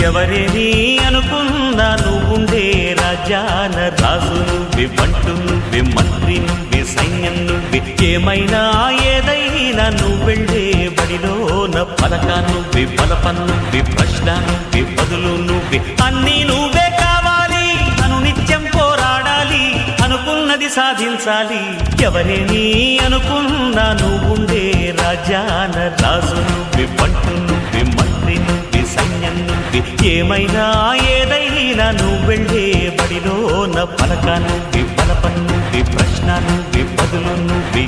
ఎవరేని అనుకున్నా నువ్వుండే రాజాన రాజు నువ్వే, బంటు నువ్వే, మంత్రి నువ్వే, సైన్యం నువ్వే, ఏమైనా ఏదైనా నువ్వెళ్ళే బడిలోన పలక నువ్వే, బలపం నువ్వే, ప్రశ్న నువ్వే, బదులు నువ్వే, అన్నీ నువ్వే కావాలి. అనునిత్యం పోరాడాలి, అనుకున్నది సాధించాలి. ఎవరేని అనుకున్నా నువ్వుండే రాజాన రాజు నువ్వే, బంటు నువ్వే, మంత్రి నువ్వే, సైన్యం నువ్వే, ఏమైనా ఏదైనా నువ్వెళ్ళే బడిలోన పలక నువ్వే, బలపం నువ్వే, ప్రశ్న నువ్వే, బదులు నువ్వే.